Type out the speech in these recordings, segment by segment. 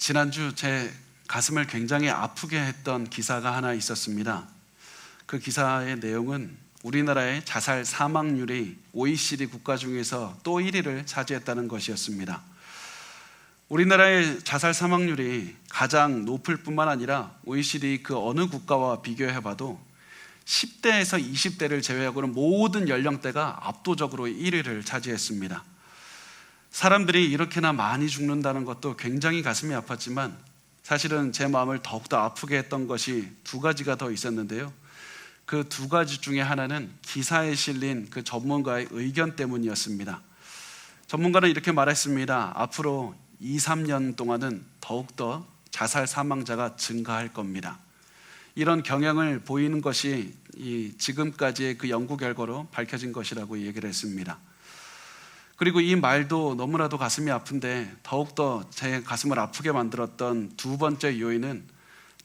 지난주 제 가슴을 굉장히 아프게 했던 기사가 하나 있었습니다. 그 기사의 내용은 우리나라의 자살 사망률이 OECD 국가 중에서 또 1위를 차지했다는 것이었습니다. 우리나라의 자살 사망률이 가장 높을 뿐만 아니라 OECD 그 어느 국가와 비교해봐도 10대에서 20대를 제외하고는 모든 연령대가 압도적으로 1위를 차지했습니다. 사람들이 이렇게나 많이 죽는다는 것도 굉장히 가슴이 아팠지만 사실은 제 마음을 더욱더 아프게 했던 것이 두 가지가 더 있었는데요. 그 두 가지 중에 하나는 기사에 실린 그 전문가의 의견 때문이었습니다. 전문가는 이렇게 말했습니다. 앞으로 2, 3년 동안은 더욱더 자살 사망자가 증가할 겁니다. 이런 경향을 보이는 것이 지금까지의 그 연구 결과로 밝혀진 것이라고 얘기를 했습니다. 그리고 이 말도 너무나도 가슴이 아픈데 더욱더 제 가슴을 아프게 만들었던 두 번째 요인은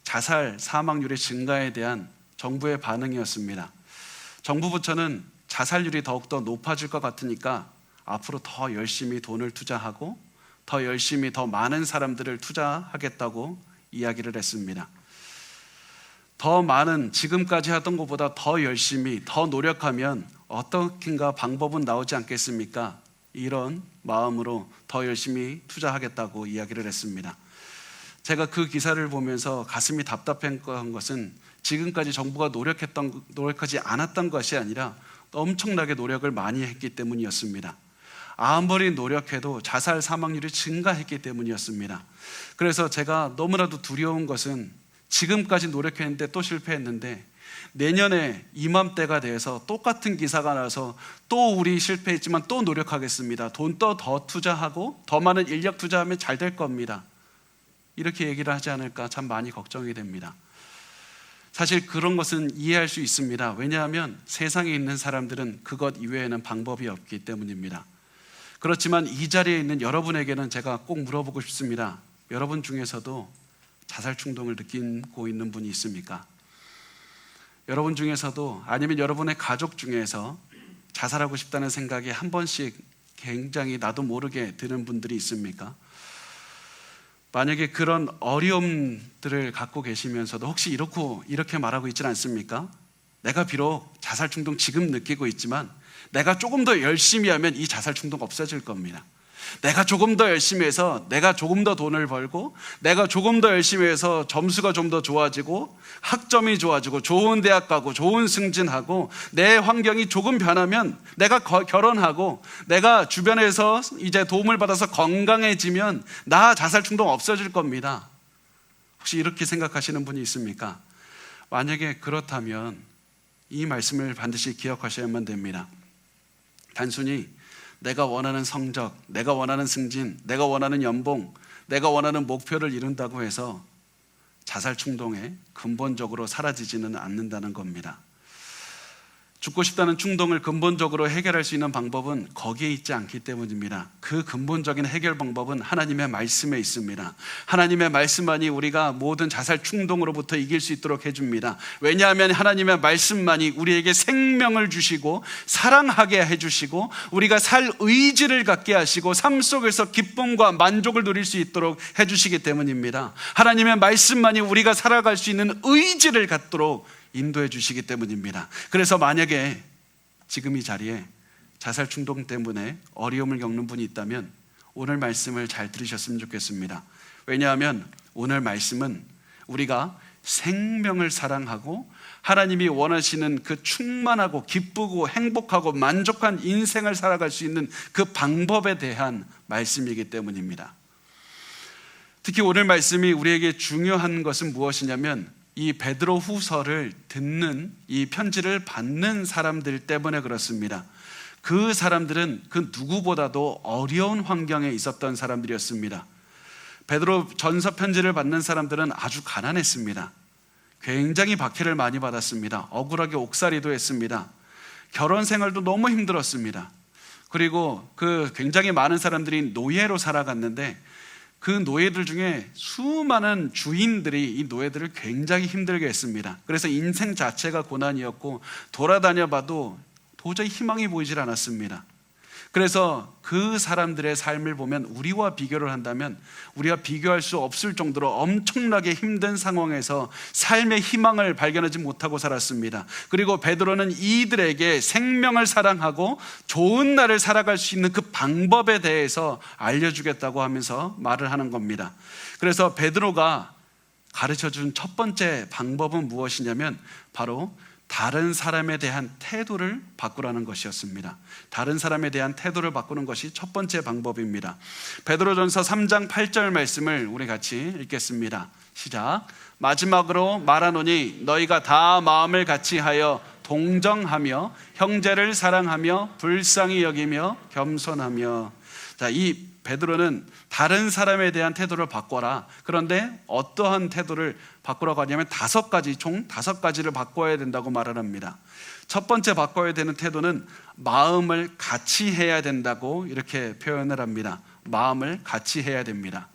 자살 사망률의 증가에 대한 정부의 반응이었습니다. 정부 부처는 자살률이 더욱더 높아질 것 같으니까 앞으로 더 열심히 돈을 투자하고 더 열심히 더 많은 사람들을 투자하겠다고 이야기를 했습니다. 더 많은, 지금까지 하던 것보다 더 열심히 더 노력하면 어떻게인가 방법은 나오지 않겠습니까? 이런 마음으로 더 열심히 투자하겠다고 이야기를 했습니다. 제가 그 기사를 보면서 가슴이 답답한 것은 지금까지 정부가 노력하지 않았던 것이 아니라 엄청나게 노력을 많이 했기 때문이었습니다. 아무리 노력해도 자살 사망률이 증가했기 때문이었습니다. 그래서 제가 너무나도 두려운 것은 지금까지 노력했는데 또 실패했는데 내년에 이맘때가 돼서 똑같은 기사가 나서 또 우리 실패했지만 또 노력하겠습니다. 돈 더 투자하고 더 많은 인력 투자하면 잘 될 겁니다. 이렇게 얘기를 하지 않을까 참 많이 걱정이 됩니다. 사실 그런 것은 이해할 수 있습니다. 왜냐하면 세상에 있는 사람들은 그것 이외에는 방법이 없기 때문입니다. 그렇지만 이 자리에 있는 여러분에게는 제가 꼭 물어보고 싶습니다. 여러분 중에서도 자살 충동을 느끼고 있는 분이 있습니까? 여러분 중에서도 아니면 여러분의 가족 중에서 자살하고 싶다는 생각이 한 번씩 굉장히 나도 모르게 드는 분들이 있습니까? 만약에 그런 어려움들을 갖고 계시면서도 혹시 이렇게 말하고 있지는 않습니까? 내가 비록 자살 충동 지금 느끼고 있지만 내가 조금 더 열심히 하면 이 자살 충동 없어질 겁니다. 내가 조금 더 열심히 해서 내가 조금 더 돈을 벌고 내가 조금 더 열심히 해서 점수가 좀 더 좋아지고 학점이 좋아지고 좋은 대학 가고 좋은 승진하고 내 환경이 조금 변하면 내가 결혼하고 내가 주변에서 이제 도움을 받아서 건강해지면 나 자살 충동 없어질 겁니다. 혹시 이렇게 생각하시는 분이 있습니까? 만약에 그렇다면 이 말씀을 반드시 기억하셔야만 됩니다. 단순히 내가 원하는 성적, 내가 원하는 승진, 내가 원하는 연봉, 내가 원하는 목표를 이룬다고 해서 자살 충동에 근본적으로 사라지지는 않는다는 겁니다. 죽고 싶다는 충동을 근본적으로 해결할 수 있는 방법은 거기에 있지 않기 때문입니다. 그 근본적인 해결 방법은 하나님의 말씀에 있습니다. 하나님의 말씀만이 우리가 모든 자살 충동으로부터 이길 수 있도록 해줍니다. 왜냐하면 하나님의 말씀만이 우리에게 생명을 주시고 사랑하게 해주시고 우리가 살 의지를 갖게 하시고 삶 속에서 기쁨과 만족을 누릴 수 있도록 해주시기 때문입니다. 하나님의 말씀만이 우리가 살아갈 수 있는 의지를 갖도록 인도해 주시기 때문입니다. 그래서 만약에 지금 이 자리에 자살 충동 때문에 어려움을 겪는 분이 있다면 오늘 말씀을 잘 들으셨으면 좋겠습니다. 왜냐하면 오늘 말씀은 우리가 생명을 사랑하고 하나님이 원하시는 그 충만하고 기쁘고 행복하고 만족한 인생을 살아갈 수 있는 그 방법에 대한 말씀이기 때문입니다. 특히 오늘 말씀이 우리에게 중요한 것은 무엇이냐면 이 베드로 후서를 듣는 이 편지를 받는 사람들 때문에 그렇습니다. 그 사람들은 그 누구보다도 어려운 환경에 있었던 사람들이었습니다. 베드로 전서 편지를 받는 사람들은 아주 가난했습니다. 굉장히 박해를 많이 받았습니다. 억울하게 옥살이도 했습니다. 결혼 생활도 너무 힘들었습니다. 그리고 그 굉장히 많은 사람들이 노예로 살아갔는데 그 노예들 중에 수많은 주인들이 이 노예들을 굉장히 힘들게 했습니다. 그래서 인생 자체가 고난이었고 돌아다녀 봐도 도저히 희망이 보이질 않았습니다. 그래서 그 사람들의 삶을 보면 우리와 비교를 한다면 우리가 비교할 수 없을 정도로 엄청나게 힘든 상황에서 삶의 희망을 발견하지 못하고 살았습니다. 그리고 베드로는 이들에게 생명을 사랑하고 좋은 날을 살아갈 수 있는 그 방법에 대해서 알려주겠다고 하면서 말을 하는 겁니다. 그래서 베드로가 가르쳐준 첫 번째 방법은 무엇이냐면 바로 다른 사람에 대한 태도를 바꾸라는 것이었습니다. 다른 사람에 대한 태도를 바꾸는 것이 첫 번째 방법입니다. 베드로전서 3장 8절 말씀을 우리 같이 읽겠습니다. 시작. 마지막으로 말하노니 너희가 다 마음을 같이하여 동정하며 형제를 사랑하며 불쌍히 여기며 겸손하며. 자, 이 베드로는 다른 사람에 대한 태도를 바꿔라. 그런데 어떠한 태도를 바꾸라고 하냐면 총 5가지를 바꿔야 된다고 말을 합니다. 첫 번째 바꿔야 되는 태도는 마음을 같이 해야 된다고 이렇게 표현을 합니다. 마음을 같이 해야 됩니다.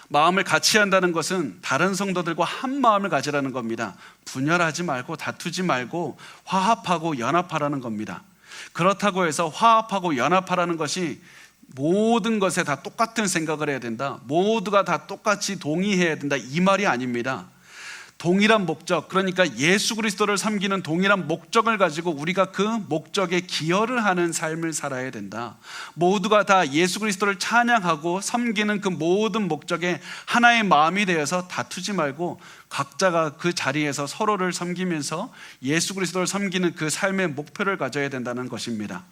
마음을 같이 한다는 것은 다른 성도들과 한 마음을 가지라는 겁니다. 분열하지 말고 다투지 말고 화합하고 연합하라는 겁니다. 그렇다고 해서 화합하고 연합하라는 것이 모든 것에 다 똑같은 생각을 해야 된다, 모두가 다 똑같이 동의해야 된다, 이 말이 아닙니다. 동일한 목적, 그러니까 예수 그리스도를 섬기는 동일한 목적을 가지고 우리가 그 목적에 기여를 하는 삶을 살아야 된다. 모두가 다 예수 그리스도를 찬양하고 섬기는 그 모든 목적에 하나의 마음이 되어서 다투지 말고 각자가 그 자리에서 서로를 섬기면서 예수 그리스도를 섬기는 그 삶의 목표를 가져야 된다는 것입니다.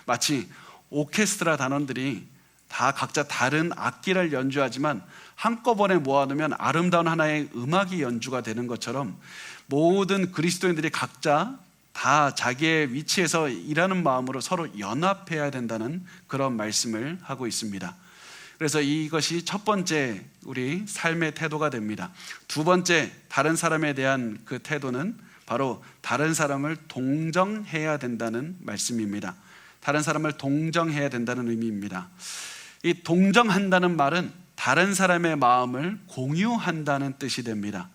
마치 오케스트라 단원들이 다 각자 다른 악기를 연주하지만 한꺼번에 모아놓으면 아름다운 하나의 음악이 연주가 되는 것처럼 모든 그리스도인들이 각자 다 자기의 위치에서 일하는 마음으로 서로 연합해야 된다는 그런 말씀을 하고 있습니다. 그래서 이것이 첫 번째 우리 삶의 태도가 됩니다. 두 번째 다른 사람에 대한 그 태도는 바로 다른 사람을 동정해야 된다는 말씀입니다. 다른 사람을 동정해야 된다는 의미입니다. 이 동정한다는 말은 다른 사람의 마음을 공유한다는 뜻이 됩니다.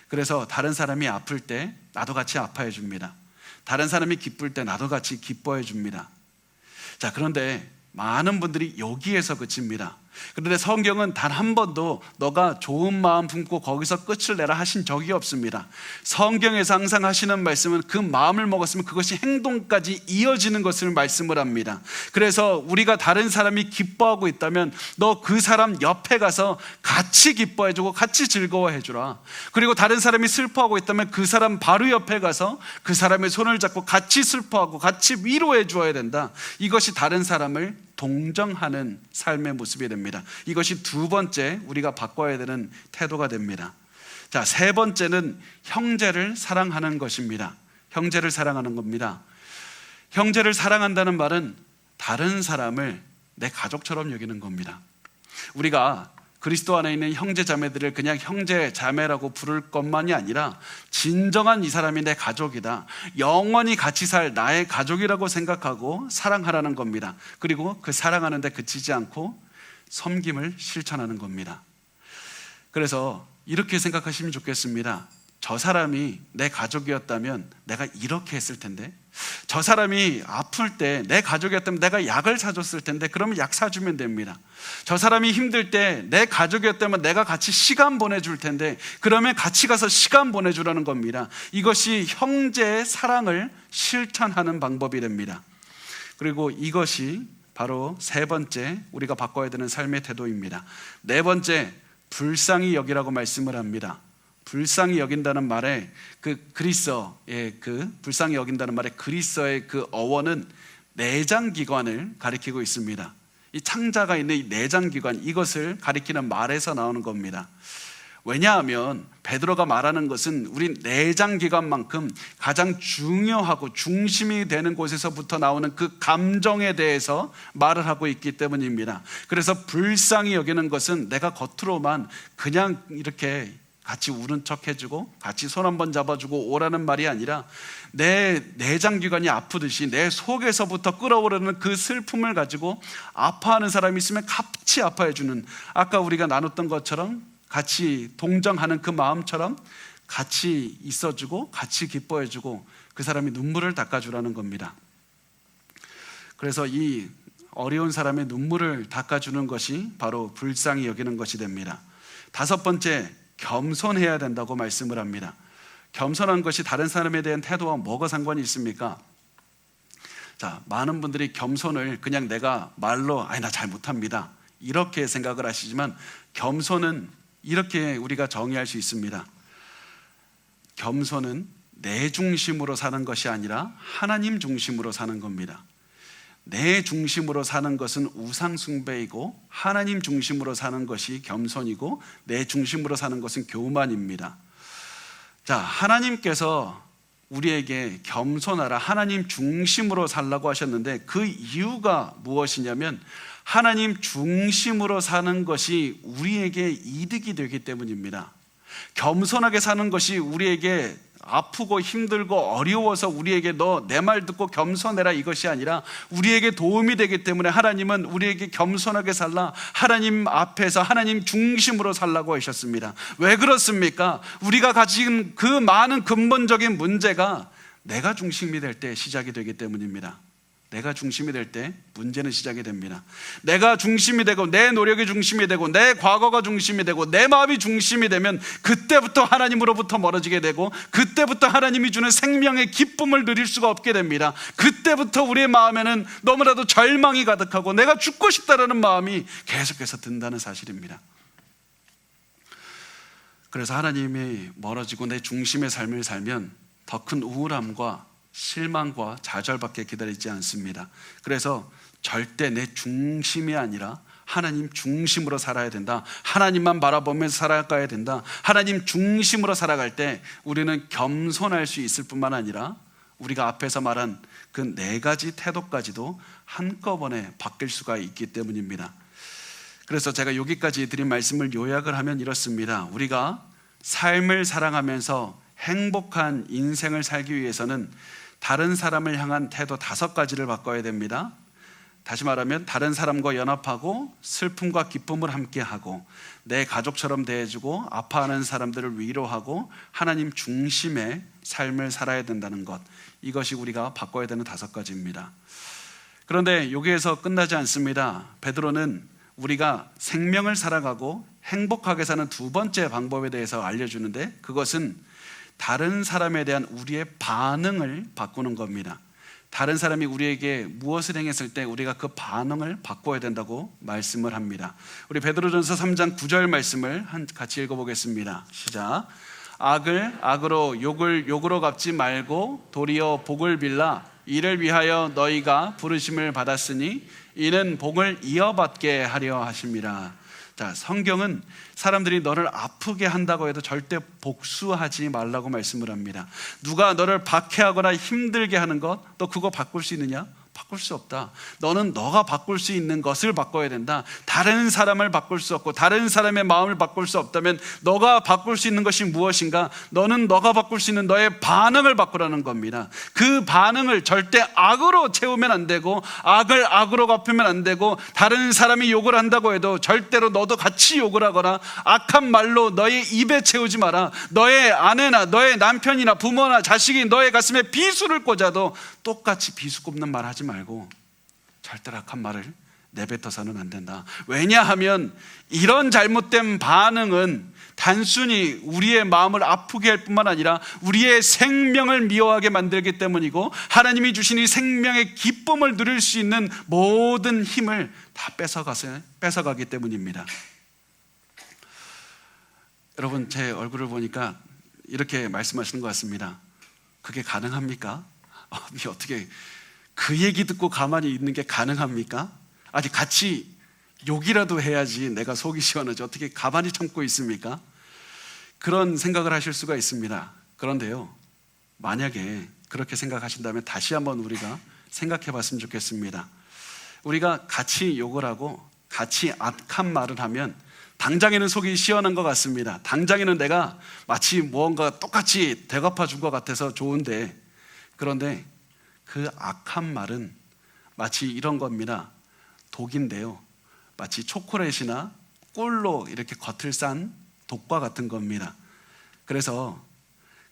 그래서 다른 사람이 아플 때 나도 같이 아파해 줍니다. 다른 사람이 기쁠 때 나도 같이 기뻐해 줍니다. 자, 그런데 많은 분들이 여기에서 그칩니다. 그런데 성경은 단 한 번도 너가 좋은 마음 품고 거기서 끝을 내라 하신 적이 없습니다. 성경에서 항상 하시는 말씀은 그 마음을 먹었으면 그것이 행동까지 이어지는 것을 말씀을 합니다. 그래서 우리가 다른 사람이 기뻐하고 있다면 너 그 사람 옆에 가서 같이 기뻐해주고 같이 즐거워해주라. 그리고 다른 사람이 슬퍼하고 있다면 그 사람 바로 옆에 가서 그 사람의 손을 잡고 같이 슬퍼하고 같이 위로해 주어야 된다. 이것이 다른 사람을 동정하는 삶의 모습이 됩니다. 이것이 두 번째 우리가 바꿔야 되는 태도가 됩니다. 자, 세 번째는 형제를 사랑하는 것입니다. 형제를 사랑하는 겁니다. 형제를 사랑한다는 말은 다른 사람을 내 가족처럼 여기는 겁니다. 우리가 그리스도 안에 있는 형제 자매들을 그냥 형제 자매라고 부를 것만이 아니라 진정한 이 사람이 내 가족이다, 영원히 같이 살 나의 가족이라고 생각하고 사랑하라는 겁니다. 그리고 그 사랑하는 데 그치지 않고 섬김을 실천하는 겁니다. 그래서 이렇게 생각하시면 좋겠습니다. 저 사람이 내 가족이었다면 내가 이렇게 했을 텐데, 저 사람이 아플 때 내 가족이었다면 내가 약을 사줬을 텐데, 그러면 약 사주면 됩니다. 저 사람이 힘들 때 내 가족이었다면 내가 같이 시간 보내줄 텐데, 그러면 같이 가서 시간 보내주라는 겁니다. 이것이 형제의 사랑을 실천하는 방법이 됩니다. 그리고 이것이 바로 세 번째 우리가 바꿔야 되는 삶의 태도입니다. 네 번째, 불쌍히 여기라고 말씀을 합니다. 불쌍히 여긴다는 말에 불쌍히 여긴다는 말에 그리스어의 그 어원은 내장기관을 가리키고 있습니다. 이 창자가 있는 이 내장기관, 이것을 가리키는 말에서 나오는 겁니다. 왜냐하면 베드로가 말하는 것은 우리 내장기관만큼 가장 중요하고 중심이 되는 곳에서부터 나오는 그 감정에 대해서 말을 하고 있기 때문입니다. 그래서 불쌍히 여기는 것은 내가 겉으로만 그냥 이렇게 같이 우는 척 해주고 같이 손 한번 잡아주고 오라는 말이 아니라 내 내장기관이 아프듯이 내 속에서부터 끓어오르는 그 슬픔을 가지고 아파하는 사람이 있으면 같이 아파해주는, 아까 우리가 나눴던 것처럼 같이 동정하는 그 마음처럼 같이 있어주고 같이 기뻐해주고 그 사람이 눈물을 닦아주라는 겁니다. 그래서 이 어려운 사람의 눈물을 닦아주는 것이 바로 불쌍히 여기는 것이 됩니다. 다섯 번째, 겸손해야 된다고 말씀을 합니다. 겸손한 것이 다른 사람에 대한 태도와 뭐가 상관이 있습니까? 자, 많은 분들이 겸손을 그냥 내가 말로 나 잘 못합니다 이렇게 생각을 하시지만, 겸손은 이렇게 우리가 정의할 수 있습니다. 겸손은 내 중심으로 사는 것이 아니라 하나님 중심으로 사는 겁니다. 내 중심으로 사는 것은 우상숭배이고, 하나님 중심으로 사는 것이 겸손이고, 내 중심으로 사는 것은 교만입니다. 자, 하나님께서 우리에게 겸손하라, 하나님 중심으로 살라고 하셨는데, 그 이유가 무엇이냐면 하나님 중심으로 사는 것이 우리에게 이득이 되기 때문입니다. 겸손하게 사는 것이 우리에게 아프고 힘들고 어려워서 우리에게 너 내 말 듣고 겸손해라 이것이 아니라 우리에게 도움이 되기 때문에 하나님은 우리에게 겸손하게 살라, 하나님 앞에서 하나님 중심으로 살라고 하셨습니다. 왜 그렇습니까? 우리가 가진 그 많은 근본적인 문제가 내가 중심이 될 때 시작이 되기 때문입니다. 내가 중심이 될 때 문제는 시작이 됩니다. 내가 중심이 되고 내 노력이 중심이 되고 내 과거가 중심이 되고 내 마음이 중심이 되면 그때부터 하나님으로부터 멀어지게 되고, 그때부터 하나님이 주는 생명의 기쁨을 누릴 수가 없게 됩니다. 그때부터 우리의 마음에는 너무나도 절망이 가득하고 내가 죽고 싶다라는 마음이 계속해서 든다는 사실입니다. 그래서 하나님이 멀어지고 내 중심의 삶을 살면 더 큰 우울함과 실망과 좌절밖에 기다리지 않습니다. 그래서 절대 내 중심이 아니라 하나님 중심으로 살아야 된다. 하나님만 바라보면서 살아가야 된다. 하나님 중심으로 살아갈 때 우리는 겸손할 수 있을 뿐만 아니라 우리가 앞에서 말한 그 네 가지 태도까지도 한꺼번에 바뀔 수가 있기 때문입니다. 그래서 제가 여기까지 드린 말씀을 요약을 하면 이렇습니다. 우리가 삶을 사랑하면서 행복한 인생을 살기 위해서는 다른 사람을 향한 태도 5가지를 바꿔야 됩니다. 다시 말하면 다른 사람과 연합하고 슬픔과 기쁨을 함께하고 내 가족처럼 대해주고 아파하는 사람들을 위로하고 하나님 중심의 삶을 살아야 된다는 것, 이것이 우리가 바꿔야 되는 5가지입니다. 그런데 여기에서 끝나지 않습니다. 베드로는 우리가 생명을 살아가고 행복하게 사는 2번째 방법에 대해서 알려주는데, 그것은 다른 사람에 대한 우리의 반응을 바꾸는 겁니다. 다른 사람이 우리에게 무엇을 행했을 때 우리가 그 반응을 바꿔야 된다고 말씀을 합니다. 우리 베드로전서 3장 9절 말씀을 같이 읽어보겠습니다. 시작. 악을 악으로 욕을 욕으로 갚지 말고 도리어 복을 빌라. 이를 위하여 너희가 부르심을 받았으니 이는 복을 이어받게 하려 하심이라. 자, 성경은 사람들이 너를 아프게 한다고 해도 절대 복수하지 말라고 말씀을 합니다. 누가 너를 박해하거나 힘들게 하는 것, 너 그거 바꿀 수 있느냐? 바꿀 수 없다. 너는 너가 바꿀 수 있는 것을 바꿔야 된다. 다른 사람을 바꿀 수 없고 다른 사람의 마음을 바꿀 수 없다면 너가 바꿀 수 있는 것이 무엇인가? 너는 너가 바꿀 수 있는 너의 반응을 바꾸라는 겁니다. 그 반응을 절대 악으로 채우면 안 되고 악을 악으로 갚으면 안 되고, 다른 사람이 욕을 한다고 해도 절대로 너도 같이 욕을 하거나 악한 말로 너의 입에 채우지 마라. 너의 아내나 너의 남편이나 부모나 자식이 너의 가슴에 비수를 꽂아도 똑같이 비수 꼽는 말 하지 말고 절대로 악한 말을 내뱉어서는 안 된다. 왜냐하면 이런 잘못된 반응은 단순히 우리의 마음을 아프게 할 뿐만 아니라 우리의 생명을 미워하게 만들기 때문이고, 하나님이 주신 이 생명의 기쁨을 누릴 수 있는 모든 힘을 다 뺏어가기 때문입니다. 여러분, 제 얼굴을 보니까 이렇게 말씀하시는 것 같습니다. 그게 가능합니까? 어떻게 그 얘기 듣고 가만히 있는 게 가능합니까? 아니, 같이 욕이라도 해야지 내가 속이 시원하지 어떻게 가만히 참고 있습니까? 그런 생각을 하실 수가 있습니다. 그런데요, 만약에 그렇게 생각하신다면 다시 한번 우리가 생각해 봤으면 좋겠습니다. 우리가 같이 욕을 하고 같이 악한 말을 하면 당장에는 속이 시원한 것 같습니다. 당장에는 내가 마치 무언가 똑같이 대갚아 준 것 같아서 좋은데, 그런데 그 악한 말은 마치 이런 겁니다. 독인데요, 마치 초콜릿이나 꿀로 이렇게 겉을 싼 독과 같은 겁니다. 그래서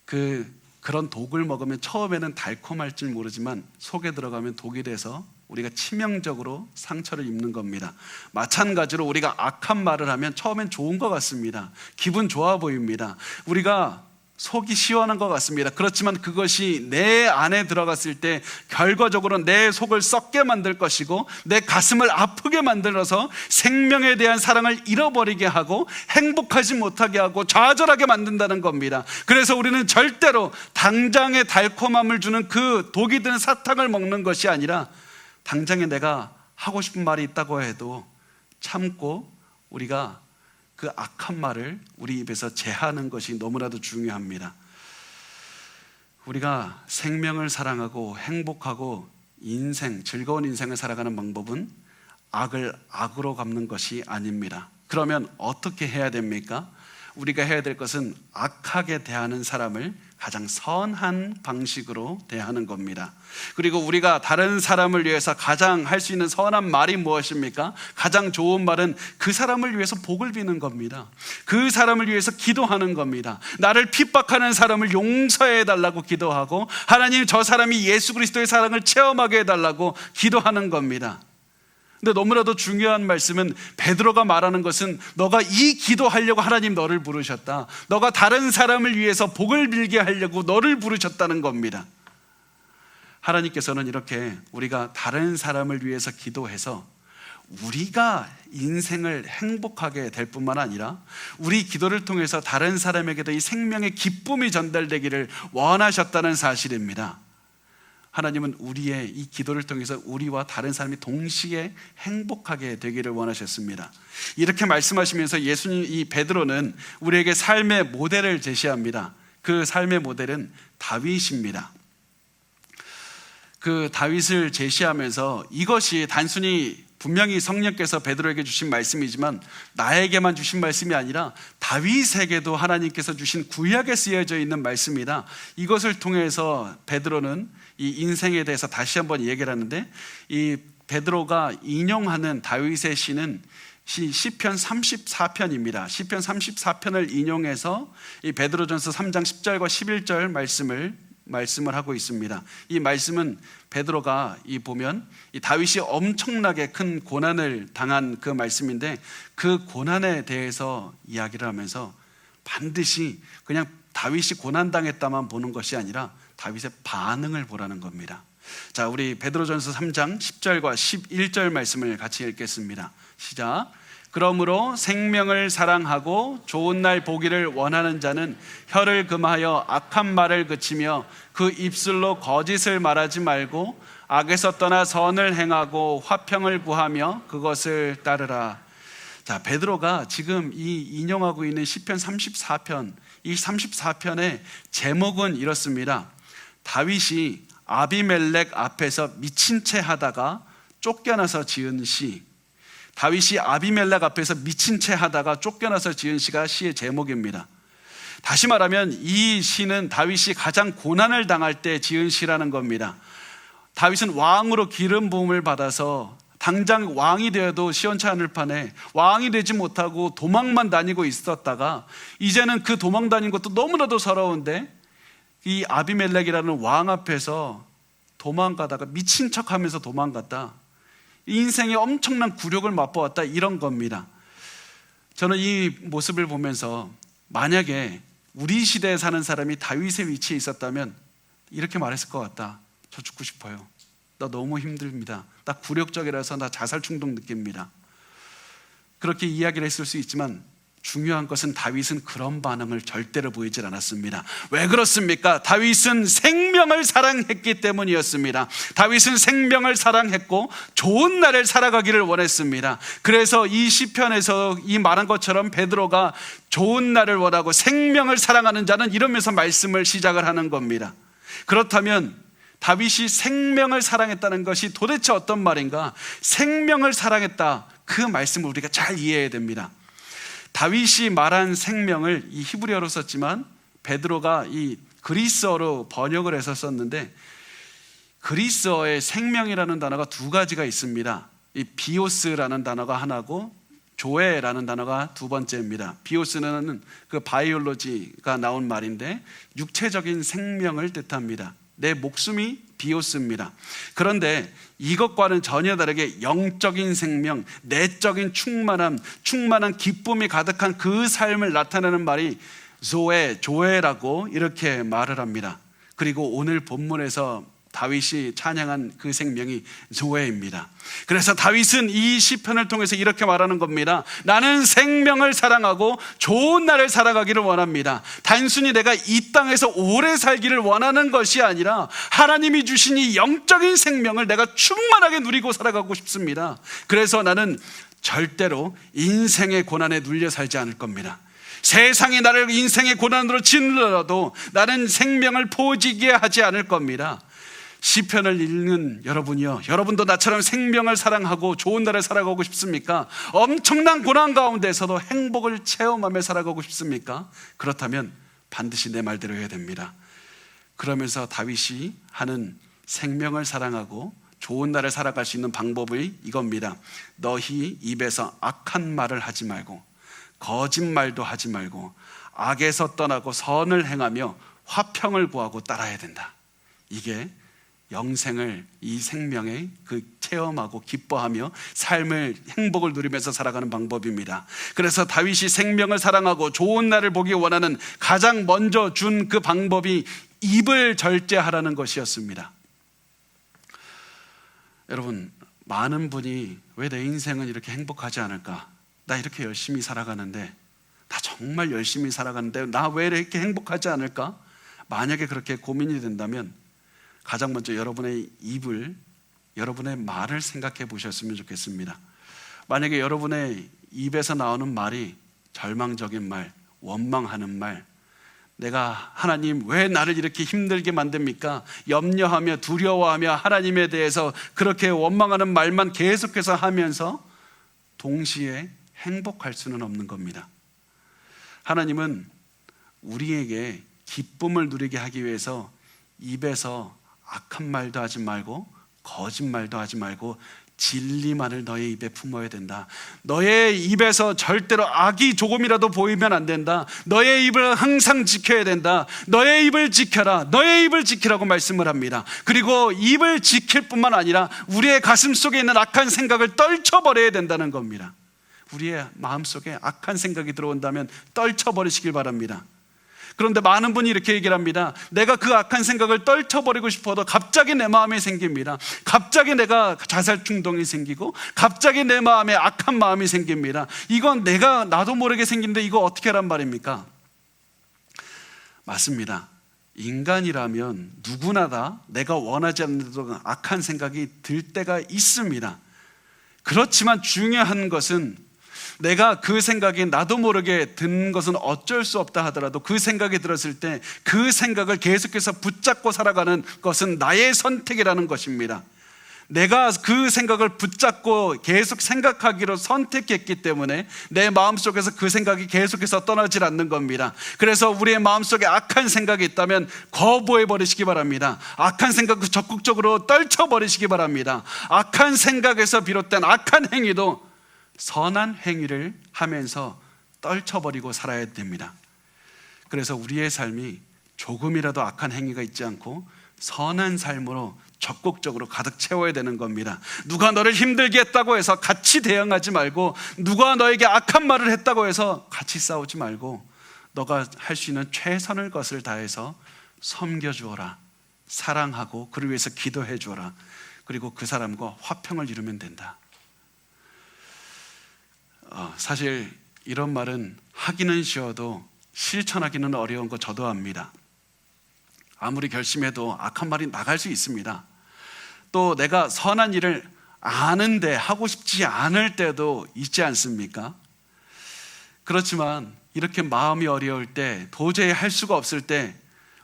그런 독을 먹으면 처음에는 달콤할지 모르지만 속에 들어가면 독이 돼서 우리가 치명적으로 상처를 입는 겁니다. 마찬가지로 우리가 악한 말을 하면 처음엔 좋은 것 같습니다. 기분 좋아 보입니다. 우리가 속이 시원한 것 같습니다. 그렇지만 그것이 내 안에 들어갔을 때 결과적으로 내 속을 썩게 만들 것이고 내 가슴을 아프게 만들어서 생명에 대한 사랑을 잃어버리게 하고 행복하지 못하게 하고 좌절하게 만든다는 겁니다. 그래서 우리는 절대로 당장의 달콤함을 주는 그 독이 든 사탕을 먹는 것이 아니라 당장에 내가 하고 싶은 말이 있다고 해도 참고 우리가 그 악한 말을 우리 입에서 제하는 것이 너무나도 중요합니다. 우리가 생명을 사랑하고 행복하고 즐거운 인생을 살아가는 방법은 악을 악으로 갚는 것이 아닙니다. 그러면 어떻게 해야 됩니까? 우리가 해야 될 것은 악하게 대하는 사람을 가장 선한 방식으로 대하는 겁니다. 그리고 우리가 다른 사람을 위해서 가장 할 수 있는 선한 말이 무엇입니까? 가장 좋은 말은 그 사람을 위해서 복을 비는 겁니다. 그 사람을 위해서 기도하는 겁니다. 나를 핍박하는 사람을 용서해 달라고 기도하고 하나님 저 사람이 예수 그리스도의 사랑을 체험하게 해달라고 기도하는 겁니다. 근데 너무나도 중요한 말씀은 베드로가 말하는 것은 너가 이 기도하려고 하나님 너를 부르셨다. 너가 다른 사람을 위해서 복을 빌게 하려고 너를 부르셨다는 겁니다. 하나님께서는 이렇게 우리가 다른 사람을 위해서 기도해서 우리가 인생을 행복하게 될 뿐만 아니라 우리 기도를 통해서 다른 사람에게도 이 생명의 기쁨이 전달되기를 원하셨다는 사실입니다. 하나님은 우리의 이 기도를 통해서 우리와 다른 사람이 동시에 행복하게 되기를 원하셨습니다. 이렇게 말씀하시면서 이 베드로는 우리에게 삶의 모델을 제시합니다. 그 삶의 모델은 다윗입니다. 그 다윗을 제시하면서 이것이 단순히 분명히 성령께서 베드로에게 주신 말씀이지만 나에게만 주신 말씀이 아니라 다윗에게도 하나님께서 주신 구약에 쓰여져 있는 말씀이다. 이것을 통해서 베드로는 이 인생에 대해서 다시 한번 얘기를 하는데, 이 베드로가 인용하는 다윗의 시는 시편 34편입니다. 시편 34편을 인용해서 이 베드로전서 3장 10절과 11절 말씀을 하고 있습니다. 이 말씀은 베드로가 보면 이 다윗이 엄청나게 큰 고난을 당한 그 말씀인데, 그 고난에 대해서 이야기를 하면서 반드시 그냥 다윗이 고난당했다만 보는 것이 아니라 다윗의 반응을 보라는 겁니다. 자, 우리 베드로전서 3장 10절과 11절 말씀을 같이 읽겠습니다. 시작. 그러므로 생명을 사랑하고 좋은 날 보기를 원하는 자는 혀를 금하여 악한 말을 그치며 그 입술로 거짓을 말하지 말고 악에서 떠나 선을 행하고 화평을 구하며 그것을 따르라. 자, 베드로가 지금 이 인용하고 있는 시편 34편, 이 34편의 제목은 이렇습니다. 다윗이 아비멜렉 앞에서 미친 채 하다가 쫓겨나서 지은 시. 다윗이 아비멜렉 앞에서 미친 채 하다가 쫓겨나서 지은 시가 시의 제목입니다. 다시 말하면 이 시는 다윗이 가장 고난을 당할 때 지은 시라는 겁니다. 다윗은 왕으로 기름 부음을 받아서 당장 왕이 되어도 시원치 않을 판에 왕이 되지 못하고 도망만 다니고 있었다가 이제는 그 도망 다닌 것도 너무나도 서러운데 이 아비멜렉이라는 왕 앞에서 도망가다가 미친 척하면서 도망갔다. 인생의 엄청난 굴욕을 맛보았다, 이런 겁니다. 저는 이 모습을 보면서 만약에 우리 시대에 사는 사람이 다윗의 위치에 있었다면 이렇게 말했을 것 같다. 저 죽고 싶어요. 나 너무 힘듭니다. 나 굴욕적이라서 나 자살 충동 느낍니다. 그렇게 이야기를 했을 수 있지만 중요한 것은 다윗은 그런 반응을 절대로 보이질 않았습니다. 왜 그렇습니까? 다윗은 생명을 사랑했기 때문이었습니다. 다윗은 생명을 사랑했고 좋은 날을 살아가기를 원했습니다. 그래서 이 시편에서 이 말한 것처럼 베드로가 좋은 날을 원하고 생명을 사랑하는 자는 이러면서 말씀을 시작을 하는 겁니다. 그렇다면 다윗이 생명을 사랑했다는 것이 도대체 어떤 말인가? 생명을 사랑했다, 그 말씀을 우리가 잘 이해해야 됩니다. 다윗이 말한 생명을 이 히브리어로 썼지만 베드로가 이 그리스어로 번역을 해서 썼는데, 그리스어에 생명이라는 단어가 두 가지가 있습니다. 이 비오스라는 단어가 하나고 조에라는 단어가 두 번째입니다. 비오스는 그 바이올로지가 나온 말인데 육체적인 생명을 뜻합니다. 내 목숨이 비웃습니다. 그런데 이것과는 전혀 다르게 영적인 생명, 내적인 충만함, 충만한 기쁨이 가득한 그 삶을 나타내는 말이 조에라고 이렇게 말을 합니다. 그리고 오늘 본문에서 다윗이 찬양한 그 생명이 조에입니다. 그래서 다윗은 이 시편을 통해서 이렇게 말하는 겁니다. 나는 생명을 사랑하고 좋은 날을 살아가기를 원합니다. 단순히 내가 이 땅에서 오래 살기를 원하는 것이 아니라 하나님이 주신 이 영적인 생명을 내가 충만하게 누리고 살아가고 싶습니다. 그래서 나는 절대로 인생의 고난에 눌려 살지 않을 겁니다. 세상이 나를 인생의 고난으로 짓누르더라도 나는 생명을 포기하게 하지 않을 겁니다. 시편을 읽는 여러분이요, 여러분도 나처럼 생명을 사랑하고 좋은 날을 살아가고 싶습니까? 엄청난 고난 가운데서도 행복을 체험하며 살아가고 싶습니까? 그렇다면 반드시 내 말대로 해야 됩니다. 그러면서 다윗이 하는 생명을 사랑하고 좋은 날을 살아갈 수 있는 방법이 이겁니다. 너희 입에서 악한 말을 하지 말고 거짓말도 하지 말고 악에서 떠나고 선을 행하며 화평을 구하고 따라야 된다. 이게 영생을 이 생명에 그 체험하고 기뻐하며 삶을 행복을 누리면서 살아가는 방법입니다. 그래서 다윗이 생명을 사랑하고 좋은 날을 보기 원하는 가장 먼저 준 그 방법이 입을 절제하라는 것이었습니다. 여러분, 많은 분이 왜 내 인생은 이렇게 행복하지 않을까? 나 이렇게 열심히 살아가는데, 나 정말 열심히 살아가는데 나 왜 이렇게 행복하지 않을까? 만약에 그렇게 고민이 된다면 가장 먼저 여러분의 입을, 여러분의 말을 생각해 보셨으면 좋겠습니다. 만약에 여러분의 입에서 나오는 말이 절망적인 말, 원망하는 말, 내가 하나님 왜 나를 이렇게 힘들게 만듭니까? 염려하며 두려워하며 하나님에 대해서 그렇게 원망하는 말만 계속해서 하면서 동시에 행복할 수는 없는 겁니다. 하나님은 우리에게 기쁨을 누리게 하기 위해서 입에서 악한 말도 하지 말고 거짓말도 하지 말고 진리만을 너의 입에 품어야 된다. 너의 입에서 절대로 악이 조금이라도 보이면 안 된다. 너의 입을 항상 지켜야 된다. 너의 입을 지켜라. 너의 입을 지키라고 말씀을 합니다. 그리고 입을 지킬 뿐만 아니라 우리의 가슴 속에 있는 악한 생각을 떨쳐버려야 된다는 겁니다. 우리의 마음속에 악한 생각이 들어온다면 떨쳐버리시길 바랍니다. 그런데 많은 분이 이렇게 얘기를 합니다. 내가 그 악한 생각을 떨쳐버리고 싶어도 갑자기 내 마음에 생깁니다. 갑자기 내가 자살 충동이 생기고 갑자기 내 마음에 악한 마음이 생깁니다. 이건 내가 나도 모르게 생긴데 이거 어떻게 하란 말입니까? 맞습니다. 인간이라면 누구나 다 내가 원하지 않는데도 악한 생각이 들 때가 있습니다. 그렇지만 중요한 것은 내가 그 생각이 나도 모르게 든 것은 어쩔 수 없다 하더라도 그 생각이 들었을 때 그 생각을 계속해서 붙잡고 살아가는 것은 나의 선택이라는 것입니다. 내가 그 생각을 붙잡고 계속 생각하기로 선택했기 때문에 내 마음속에서 그 생각이 계속해서 떠나질 않는 겁니다. 그래서 우리의 마음속에 악한 생각이 있다면 거부해 버리시기 바랍니다. 악한 생각을 적극적으로 떨쳐버리시기 바랍니다. 악한 생각에서 비롯된 악한 행위도 선한 행위를 하면서 떨쳐버리고 살아야 됩니다. 그래서 우리의 삶이 조금이라도 악한 행위가 있지 않고 선한 삶으로 적극적으로 가득 채워야 되는 겁니다. 누가 너를 힘들게 했다고 해서 같이 대응하지 말고, 누가 너에게 악한 말을 했다고 해서 같이 싸우지 말고, 너가 할 수 있는 최선의 것을 다해서 섬겨주어라. 사랑하고 그를 위해서 기도해 주어라. 그리고 그 사람과 화평을 이루면 된다. 사실 이런 말은 하기는 쉬워도 실천하기는 어려운 거 저도 압니다. 아무리 결심해도 악한 말이 나갈 수 있습니다. 또 내가 선한 일을 아는데 하고 싶지 않을 때도 있지 않습니까? 그렇지만 이렇게 마음이 어려울 때, 도저히 할 수가 없을 때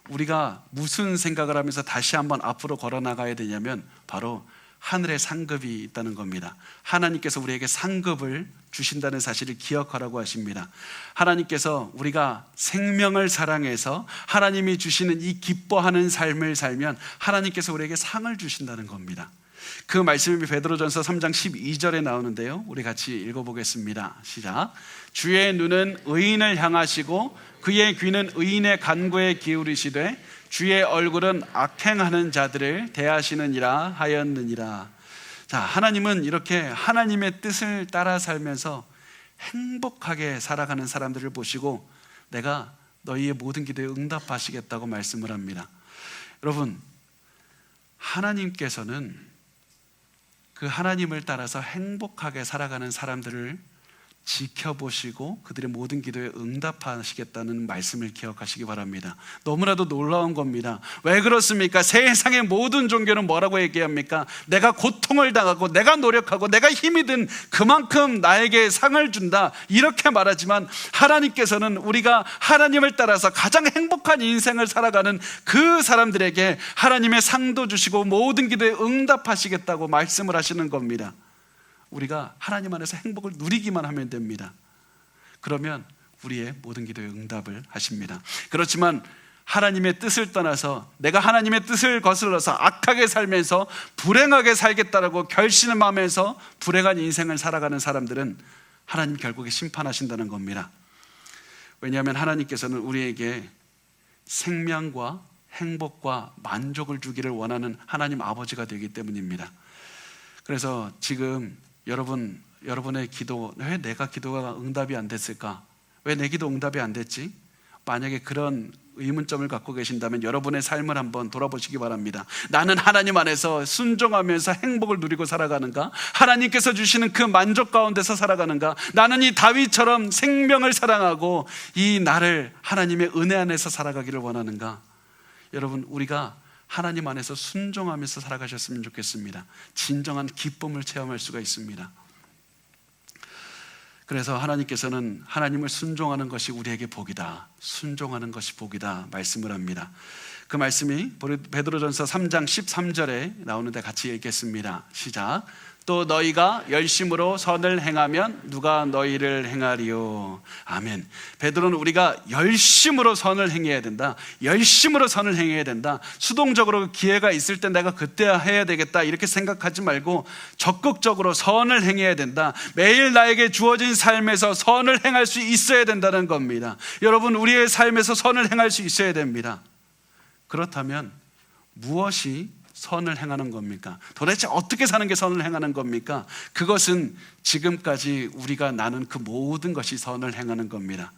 우리가 무슨 생각을 하면서 다시 한번 앞으로 걸어나가야 되냐면 바로 하늘의 상급이 있다는 겁니다. 하나님께서 우리에게 상급을 주신다는 사실을 기억하라고 하십니다. 하나님께서 우리가 생명을 사랑해서 하나님이 주시는 이 기뻐하는 삶을 살면 하나님께서 우리에게 상을 주신다는 겁니다. 그 말씀이 베드로전서 3장 12절에 나오는데요, 우리 같이 읽어보겠습니다. 시작. 주의 눈은 의인을 향하시고 그의 귀는 의인의 간구에 기울이시되 주의 얼굴은 악행하는 자들을 대하시느니라 하였느니라. 자, 하나님은 이렇게 하나님의 뜻을 따라 살면서 행복하게 살아가는 사람들을 보시고 내가 너희의 모든 기도에 응답하시겠다고 말씀을 합니다. 여러분, 하나님께서는 그 하나님을 따라서 행복하게 살아가는 사람들을 지켜보시고 그들의 모든 기도에 응답하시겠다는 말씀을 기억하시기 바랍니다. 너무나도 놀라운 겁니다. 왜 그렇습니까? 세상의 모든 종교는 뭐라고 얘기합니까? 내가 고통을 당하고 내가 노력하고 내가 힘이 든 그만큼 나에게 상을 준다, 이렇게 말하지만 하나님께서는 우리가 하나님을 따라서 가장 행복한 인생을 살아가는 그 사람들에게 하나님의 상도 주시고 모든 기도에 응답하시겠다고 말씀을 하시는 겁니다. 우리가 하나님 안에서 행복을 누리기만 하면 됩니다. 그러면 우리의 모든 기도에 응답을 하십니다. 그렇지만 하나님의 뜻을 떠나서 내가 하나님의 뜻을 거슬러서 악하게 살면서 불행하게 살겠다라고 결심하면서 불행한 인생을 살아가는 사람들은 하나님 결국에 심판하신다는 겁니다. 왜냐하면 하나님께서는 우리에게 생명과 행복과 만족을 주기를 원하는 하나님 아버지가 되기 때문입니다. 그래서 지금 여러분의 기도, 왜 내가 기도가 응답이 안 됐을까? 왜 내 기도 응답이 안 됐지? 만약에 그런 의문점을 갖고 계신다면 여러분의 삶을 한번 돌아보시기 바랍니다. 나는 하나님 안에서 순종하면서 행복을 누리고 살아가는가? 하나님께서 주시는 그 만족 가운데서 살아가는가? 나는 이 다윗처럼 생명을 사랑하고 이 나를 하나님의 은혜 안에서 살아가기를 원하는가? 여러분, 우리가 하나님 안에서 순종하면서 살아가셨으면 좋겠습니다. 진정한 기쁨을 체험할 수가 있습니다. 그래서 하나님께서는 하나님을 순종하는 것이 우리에게 복이다, 순종하는 것이 복이다 말씀을 합니다. 그 말씀이 베드로전서 3장 13절에 나오는데 같이 읽겠습니다. 시작. 또 너희가 열심으로 선을 행하면 누가 너희를 행하리요. 아멘. 베드로는 우리가 열심으로 선을 행해야 된다, 열심으로 선을 행해야 된다, 수동적으로 기회가 있을 때 내가 그때 해야 되겠다 이렇게 생각하지 말고 적극적으로 선을 행해야 된다. 매일 나에게 주어진 삶에서 선을 행할 수 있어야 된다는 겁니다. 여러분, 우리의 삶에서 선을 행할 수 있어야 됩니다. 그렇다면 무엇이 선을 행하는 겁니까? 도대체 어떻게 사는 게 선을 행하는 겁니까? 그것은 지금까지 우리가 나눈 그 모든 것이 선을 행하는 겁니다.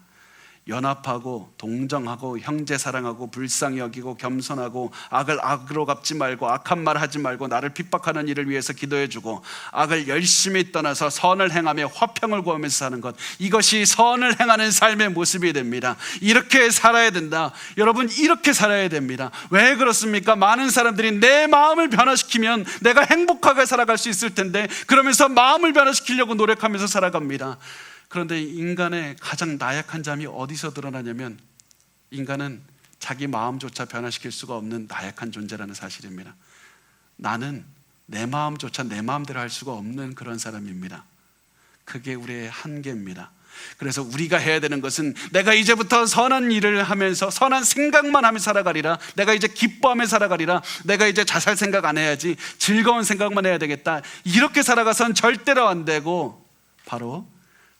연합하고 동정하고 형제 사랑하고 불쌍히 여기고 겸손하고 악을 악으로 갚지 말고 악한 말 하지 말고 나를 핍박하는 일을 위해서 기도해주고 악을 열심히 떠나서 선을 행하며 화평을 구하면서 사는 것, 이것이 선을 행하는 삶의 모습이 됩니다. 이렇게 살아야 된다. 여러분, 이렇게 살아야 됩니다. 왜 그렇습니까? 많은 사람들이 내 마음을 변화시키면 내가 행복하게 살아갈 수 있을 텐데 그러면서 마음을 변화시키려고 노력하면서 살아갑니다. 그런데 인간의 가장 나약한 점이 어디서 드러나냐면 인간은 자기 마음조차 변화시킬 수가 없는 나약한 존재라는 사실입니다. 나는 내 마음조차 내 마음대로 할 수가 없는 그런 사람입니다. 그게 우리의 한계입니다. 그래서 우리가 해야 되는 것은 내가 이제부터 선한 일을 하면서 선한 생각만 하며 살아가리라, 내가 이제 기뻐하며 살아가리라, 내가 이제 자살 생각 안 해야지, 즐거운 생각만 해야 되겠다, 이렇게 살아가선 절대로 안 되고 바로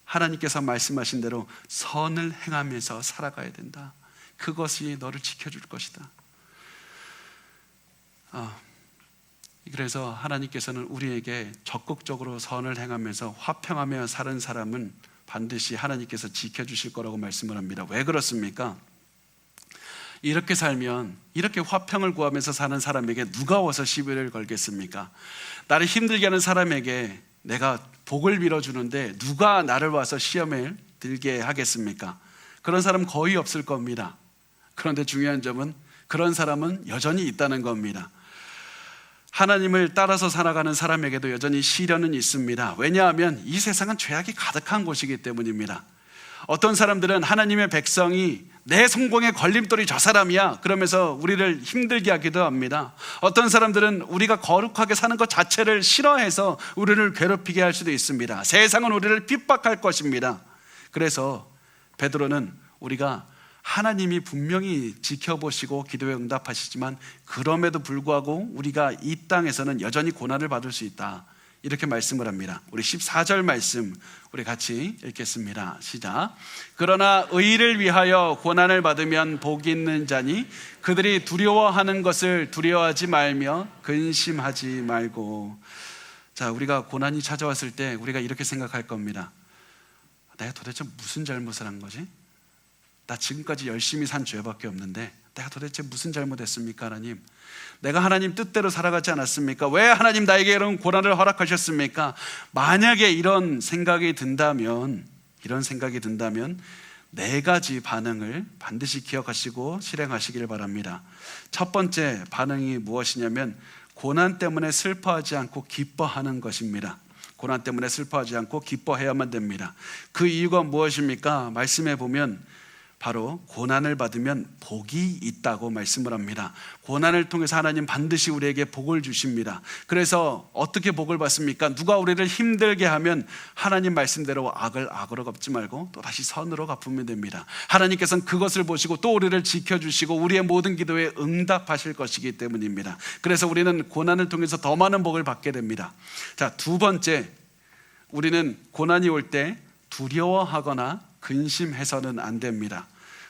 하나님께서 말씀하신 대로 선을 행하면서 살아가야 된다. 그것이 너를 지켜줄 것이다. 그래서 하나님께서는 우리에게 적극적으로 선을 행하면서 화평하며 사는 사람은 반드시 하나님께서 지켜주실 거라고 말씀을 합니다. 왜 그렇습니까? 이렇게 살면, 이렇게 화평을 구하면서 사는 사람에게 누가 와서 시비를 걸겠습니까? 나를 힘들게 하는 사람에게 내가 복을 빌어주는데 누가 나를 와서 시험에 들게 하겠습니까? 그런 사람 거의 없을 겁니다. 그런데 중요한 점은 그런 사람은 여전히 있다는 겁니다. 하나님을 따라서 살아가는 사람에게도 여전히 시련은 있습니다. 왜냐하면 이 세상은 죄악이 가득한 곳이기 때문입니다. 어떤 사람들은 하나님의 백성이 내 성공의 걸림돌이 저 사람이야 그러면서 우리를 힘들게 하기도 합니다. 어떤 사람들은 우리가 거룩하게 사는 것 자체를 싫어해서 우리를 괴롭히게 할 수도 있습니다. 세상은 우리를 핍박할 것입니다. 그래서 베드로는 우리가 하나님이 분명히 지켜보시고 기도에 응답하시지만 그럼에도 불구하고 우리가 이 땅에서는 여전히 고난을 받을 수 있다, 이렇게 말씀을 합니다. 우리 14절 말씀 우리 같이 읽겠습니다. 시작. 그러나 의를 위하여 고난을 받으면 복이 있는 자니 그들이 두려워하는 것을 두려워하지 말며 근심하지 말고. 자, 우리가 고난이 찾아왔을 때 우리가 이렇게 생각할 겁니다. 내가 도대체 무슨 잘못을 한 거지? 나 지금까지 열심히 산 죄밖에 없는데 내가 도대체 무슨 잘못했습니까, 하나님? 내가 하나님 뜻대로 살아가지 않았습니까? 왜 하나님 나에게 이런 고난을 허락하셨습니까? 만약에 이런 생각이 든다면 네 가지 반응을 반드시 기억하시고 실행하시길 바랍니다. 첫 번째 반응이 무엇이냐면 고난 때문에 슬퍼하지 않고 기뻐하는 것입니다. 고난 때문에 슬퍼하지 않고 기뻐해야만 됩니다. 그 이유가 무엇입니까? 말씀해 보면 바로 고난을 받으면 복이 있다고 말씀을 합니다. 고난을 통해서 하나님 반드시 우리에게 복을 주십니다. 그래서 어떻게 복을 받습니까? 누가 우리를 힘들게 하면 하나님 말씀대로 악을 악으로 갚지 말고 또 다시 선으로 갚으면 됩니다. 하나님께서는 그것을 보시고 또 우리를 지켜주시고 우리의 모든 기도에 응답하실 것이기 때문입니다. 그래서 우리는 고난을 통해서 더 많은 복을 받게 됩니다. 자, 두 번째, 우리는 고난이 올 때 두려워하거나 근심해서는 안 됩니다.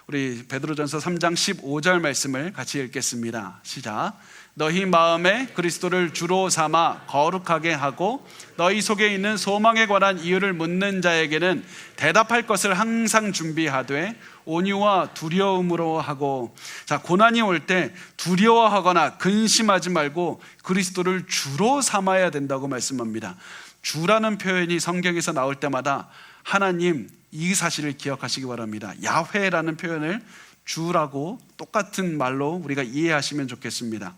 우리 베드로전서 3장 15절 말씀을 같이 읽겠습니다. 시작. 너희 마음에 그리스도를 주로 삼아 거룩하게 하고 너희 속에 있는 소망에 관한 이유를 묻는 자에게는 대답할 것을 항상 준비하되 온유와 두려움으로 하고. 자, 고난이 올 때 두려워하거나 근심하지 말고 그리스도를 주로 삼아야 된다고 말씀합니다. 주라는 표현이 성경에서 나올 때마다 하나님, 이 사실을 기억하시기 바랍니다. 야훼라는 표현을 주라고 똑같은 말로 우리가 이해하시면 좋겠습니다.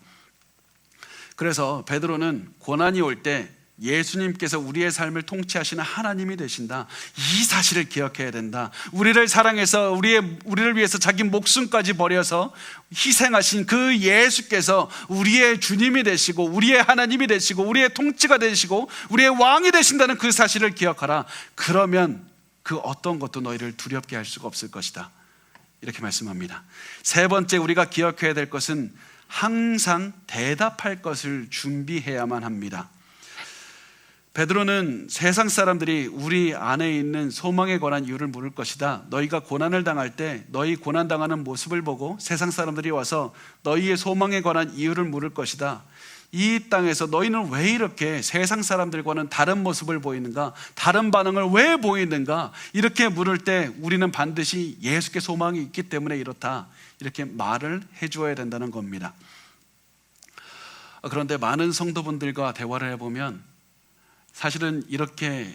그래서 베드로는 고난이 올 때 예수님께서 우리의 삶을 통치하시는 하나님이 되신다, 이 사실을 기억해야 된다. 우리를 사랑해서 우리를 위해서 자기 목숨까지 버려서 희생하신 그 예수께서 우리의 주님이 되시고 우리의 하나님이 되시고 우리의 통치가 되시고 우리의 왕이 되신다는 그 사실을 기억하라. 그러면 그 어떤 것도 너희를 두렵게 할 수가 없을 것이다, 이렇게 말씀합니다. 세 번째, 우리가 기억해야 될 것은 항상 대답할 것을 준비해야만 합니다. 베드로는 세상 사람들이 우리 안에 있는 소망에 관한 이유를 물을 것이다. 너희가 고난을 당할 때 너희 고난당하는 모습을 보고 세상 사람들이 와서 너희의 소망에 관한 이유를 물을 것이다. 이 땅에서 너희는 왜 이렇게 세상 사람들과는 다른 모습을 보이는가? 다른 반응을 왜 보이는가? 이렇게 물을 때 우리는 반드시 예수께 소망이 있기 때문에 이렇다, 이렇게 말을 해주어야 된다는 겁니다. 그런데 많은 성도분들과 대화를 해보면 사실은 이렇게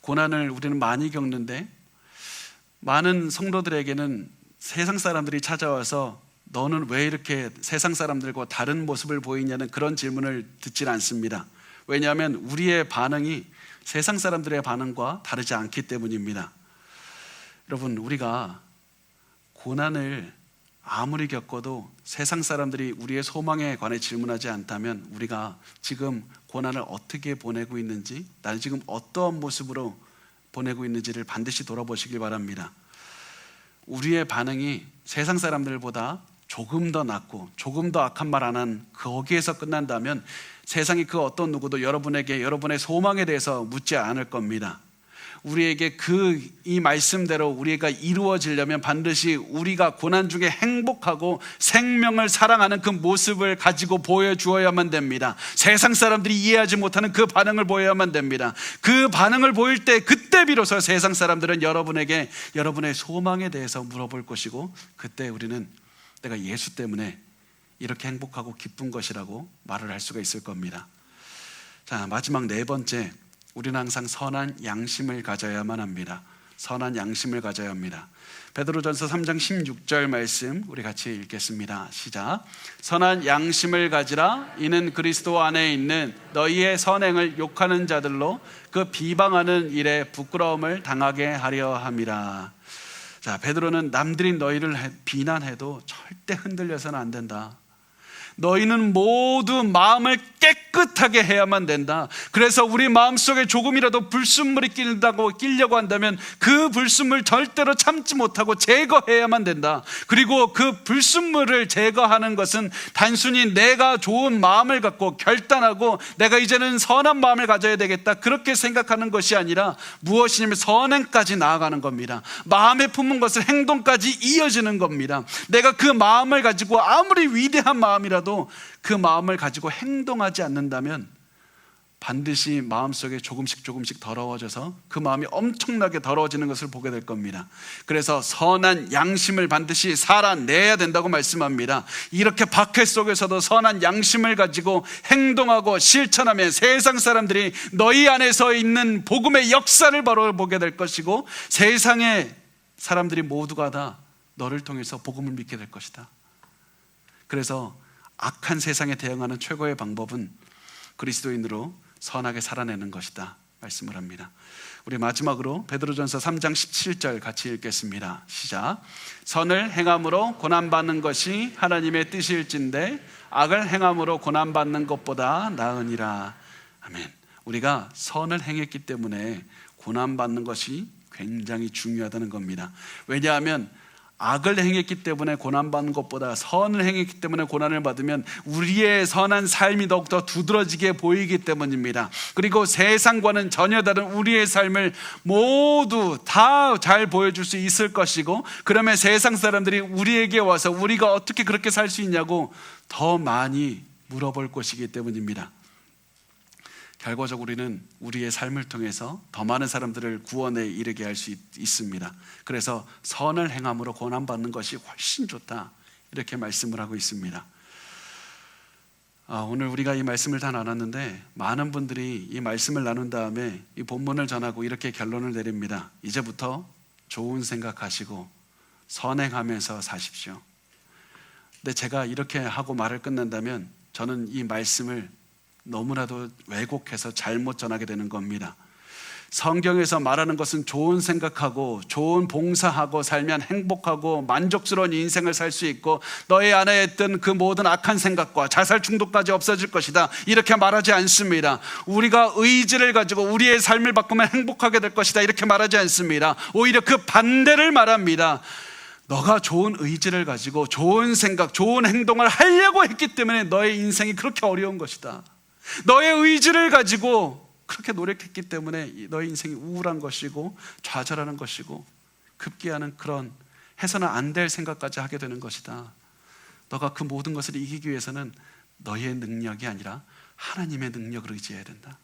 고난을 우리는 많이 겪는데, 많은 성도들에게는 세상 사람들이 찾아와서 너는 왜 이렇게 세상 사람들과 다른 모습을 보이냐는 그런 질문을 듣질 않습니다. 왜냐하면 우리의 반응이 세상 사람들의 반응과 다르지 않기 때문입니다. 여러분, 우리가 고난을 아무리 겪어도 세상 사람들이 우리의 소망에 관해 질문하지 않다면 우리가 지금 고난을 어떻게 보내고 있는지, 나는 지금 어떠한 모습으로 보내고 있는지를 반드시 돌아보시길 바랍니다. 우리의 반응이 세상 사람들보다 조금 더 낫고 조금 더 악한 말 안 한 거기에서 끝난다면 세상이 그 어떤 누구도 여러분에게 여러분의 소망에 대해서 묻지 않을 겁니다. 우리에게 이 말씀대로 우리가 이루어지려면 반드시 우리가 고난 중에 행복하고 생명을 사랑하는 그 모습을 가지고 보여주어야만 됩니다. 세상 사람들이 이해하지 못하는 그 반응을 보여야만 됩니다. 그 반응을 보일 때 그때 비로소 세상 사람들은 여러분에게 여러분의 소망에 대해서 물어볼 것이고, 그때 우리는 내가 예수 때문에 이렇게 행복하고 기쁜 것이라고 말을 할 수가 있을 겁니다. 자, 마지막 네 번째, 우리는 항상 선한 양심을 가져야만 합니다. 선한 양심을 가져야 합니다. 베드로전서 3장 16절 말씀 우리 같이 읽겠습니다. 시작. 선한 양심을 가지라. 이는 그리스도 안에 있는 너희의 선행을 욕하는 자들로 그 비방하는 일에 부끄러움을 당하게 하려 함이라. 자, 베드로는 남들이 너희를 비난해도 절대 흔들려서는 안 된다. 너희는 모두 마음을 깨끗하게 해야만 된다. 그래서 우리 마음속에 조금이라도 불순물이 끼려고 한다면 그 불순물 절대로 참지 못하고 제거해야만 된다. 그리고 그 불순물을 제거하는 것은 단순히 내가 좋은 마음을 갖고 결단하고 내가 이제는 선한 마음을 가져야 되겠다, 그렇게 생각하는 것이 아니라 무엇이냐면 선행까지 나아가는 겁니다. 마음에 품은 것을 행동까지 이어지는 겁니다. 내가 그 마음을 가지고 아무리 위대한 마음이라도 그 마음을 가지고 행동하지 않는다면 반드시 마음속에 조금씩 더러워져서 그 마음이 엄청나게 더러워지는 것을 보게 될 겁니다. 그래서 선한 양심을 반드시 살아내야 된다고 말씀합니다. 이렇게 박해 속에서도 선한 양심을 가지고 행동하고 실천하면 세상 사람들이 너희 안에서 있는 복음의 역사를 바로 보게 될 것이고 세상의 사람들이 모두가 다 너를 통해서 복음을 믿게 될 것이다. 그래서 악한 세상에 대응하는 최고의 방법은 그리스도인으로 선하게 살아내는 것이다 말씀을 합니다. 우리 마지막으로 베드로전서 3장 17절 같이 읽겠습니다. 시작. 선을 행함으로 고난받는 것이 하나님의 뜻일진데 악을 행함으로 고난받는 것보다 나으니라. 아멘. 우리가 선을 행했기 때문에 고난받는 것이 굉장히 중요하다는 겁니다. 왜냐하면 악을 행했기 때문에 고난받는 것보다 선을 행했기 때문에 고난을 받으면 우리의 선한 삶이 더욱더 두드러지게 보이기 때문입니다. 그리고 세상과는 전혀 다른 우리의 삶을 모두 다 잘 보여줄 수 있을 것이고, 그러면 세상 사람들이 우리에게 와서 우리가 어떻게 그렇게 살 수 있냐고 더 많이 물어볼 것이기 때문입니다. 결과적으로 우리는 우리의 삶을 통해서 더 많은 사람들을 구원에 이르게 할 수 있습니다. 그래서 선을 행함으로 고난받는 것이 훨씬 좋다, 이렇게 말씀을 하고 있습니다. 오늘 우리가 이 말씀을 다 나눴는데 많은 분들이 이 말씀을 나눈 다음에 이 본문을 전하고 이렇게 결론을 내립니다. 이제부터 좋은 생각하시고 선행하면서 사십시오. 근데 제가 이렇게 하고 말을 끝낸다면 저는 이 말씀을 너무나도 왜곡해서 잘못 전하게 되는 겁니다. 성경에서 말하는 것은 좋은 생각하고 좋은 봉사하고 살면 행복하고 만족스러운 인생을 살 수 있고 너의 안에 있던 그 모든 악한 생각과 자살 중독까지 없어질 것이다, 이렇게 말하지 않습니다. 우리가 의지를 가지고 우리의 삶을 바꾸면 행복하게 될 것이다, 이렇게 말하지 않습니다. 오히려 그 반대를 말합니다. 너가 좋은 의지를 가지고 좋은 생각, 좋은 행동을 하려고 했기 때문에 너의 인생이 그렇게 어려운 것이다. 너의 의지를 가지고 그렇게 노력했기 때문에 너의 인생이 우울한 것이고 좌절하는 것이고 급기야는 그런 해서는 안 될 생각까지 하게 되는 것이다. 너가 그 모든 것을 이기기 위해서는 너의 능력이 아니라 하나님의 능력을 의지해야 된다.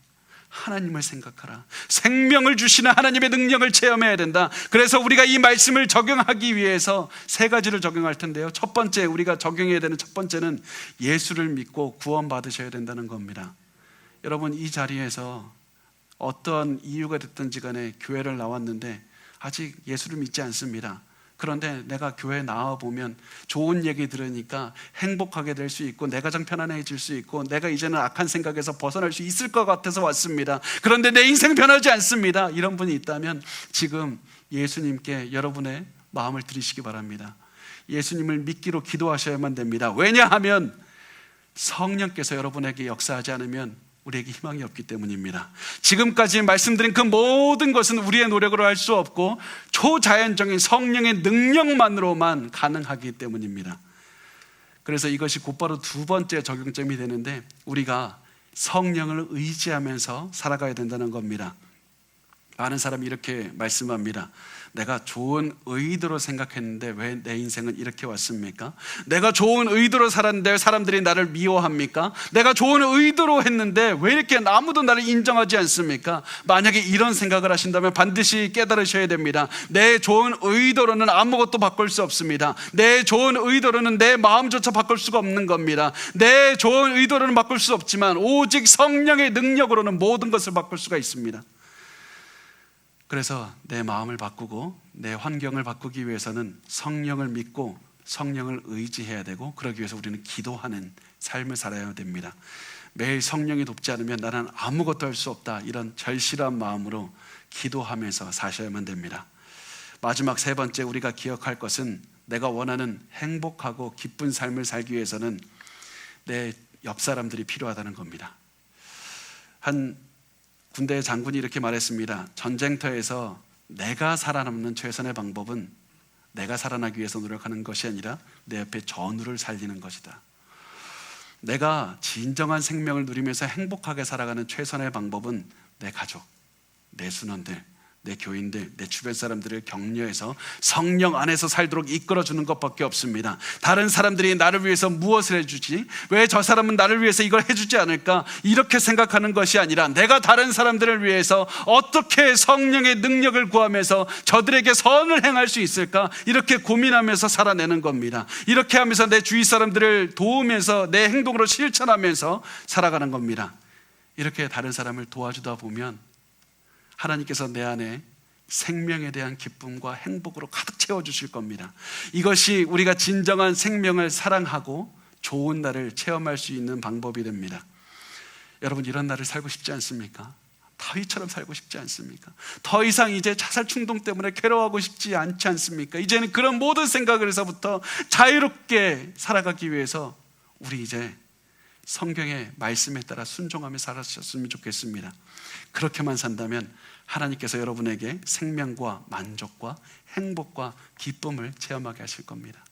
하나님을 생각하라. 생명을 주시는 하나님의 능력을 체험해야 된다. 그래서 우리가 이 말씀을 적용하기 위해서 세 가지를 적용할 텐데요, 첫 번째, 우리가 적용해야 되는 첫 번째는 예수를 믿고 구원받으셔야 된다는 겁니다. 여러분, 이 자리에서 어떤 이유가 됐든지 간에 교회를 나왔는데 아직 예수를 믿지 않습니다. 그런데 내가 교회에 나와보면 좋은 얘기 들으니까 행복하게 될 수 있고 내 가정 편안해질 수 있고 내가 이제는 악한 생각에서 벗어날 수 있을 것 같아서 왔습니다. 그런데 내 인생 변하지 않습니다. 이런 분이 있다면 지금 예수님께 여러분의 마음을 드리시기 바랍니다. 예수님을 믿기로 기도하셔야만 됩니다. 왜냐하면 성령께서 여러분에게 역사하지 않으면 우리에게 희망이 없기 때문입니다. 지금까지 말씀드린 그 모든 것은 우리의 노력으로 할 수 없고 초자연적인 성령의 능력만으로만 가능하기 때문입니다. 그래서 이것이 곧바로 두 번째 적용점이 되는데 우리가 성령을 의지하면서 살아가야 된다는 겁니다. 많은 사람이 이렇게 말씀합니다. 내가 좋은 의도로 생각했는데 왜 내 인생은 이렇게 왔습니까? 내가 좋은 의도로 살았는데 사람들이 나를 미워합니까? 내가 좋은 의도로 했는데 왜 이렇게 아무도 나를 인정하지 않습니까? 만약에 이런 생각을 하신다면 반드시 깨달으셔야 됩니다. 내 좋은 의도로는 아무것도 바꿀 수 없습니다. 내 좋은 의도로는 내 마음조차 바꿀 수가 없는 겁니다. 내 좋은 의도로는 바꿀 수 없지만 오직 성령의 능력으로는 모든 것을 바꿀 수가 있습니다. 그래서 내 마음을 바꾸고 내 환경을 바꾸기 위해서는 성령을 믿고 성령을 의지해야 되고, 그러기 위해서 우리는 기도하는 삶을 살아야 됩니다. 매일 성령이 돕지 않으면 나는 아무것도 할 수 없다, 이런 절실한 마음으로 기도하면서 사셔야만 됩니다. 마지막 세 번째 우리가 기억할 것은 내가 원하는 행복하고 기쁜 삶을 살기 위해서는 내 옆 사람들이 필요하다는 겁니다. 한 군대 장군이 이렇게 말했습니다. 전쟁터에서 내가 살아남는 최선의 방법은 내가 살아나기 위해서 노력하는 것이 아니라 내 옆에 전우를 살리는 것이다. 내가 진정한 생명을 누리면서 행복하게 살아가는 최선의 방법은 내 가족, 내 순원들, 내 교인들, 내 주변 사람들을 격려해서 성령 안에서 살도록 이끌어주는 것밖에 없습니다. 다른 사람들이 나를 위해서 무엇을 해주지? 왜 저 사람은 나를 위해서 이걸 해주지 않을까? 이렇게 생각하는 것이 아니라 내가 다른 사람들을 위해서 어떻게 성령의 능력을 구하면서 저들에게 선을 행할 수 있을까? 이렇게 고민하면서 살아내는 겁니다. 이렇게 하면서 내 주위 사람들을 도우면서 내 행동으로 실천하면서 살아가는 겁니다. 이렇게 다른 사람을 도와주다 보면 하나님께서 내 안에 생명에 대한 기쁨과 행복으로 가득 채워주실 겁니다. 이것이 우리가 진정한 생명을 사랑하고 좋은 날을 체험할 수 있는 방법이 됩니다. 여러분, 이런 날을 살고 싶지 않습니까? 다윗처럼 살고 싶지 않습니까? 더 이상 이제 자살 충동 때문에 괴로워하고 싶지 않지 않습니까? 이제는 그런 모든 생각에서부터 자유롭게 살아가기 위해서 우리 이제 성경의 말씀에 따라 순종하며 살았으면 좋겠습니다. 그렇게만 산다면 하나님께서 여러분에게 생명과 만족과 행복과 기쁨을 체험하게 하실 겁니다.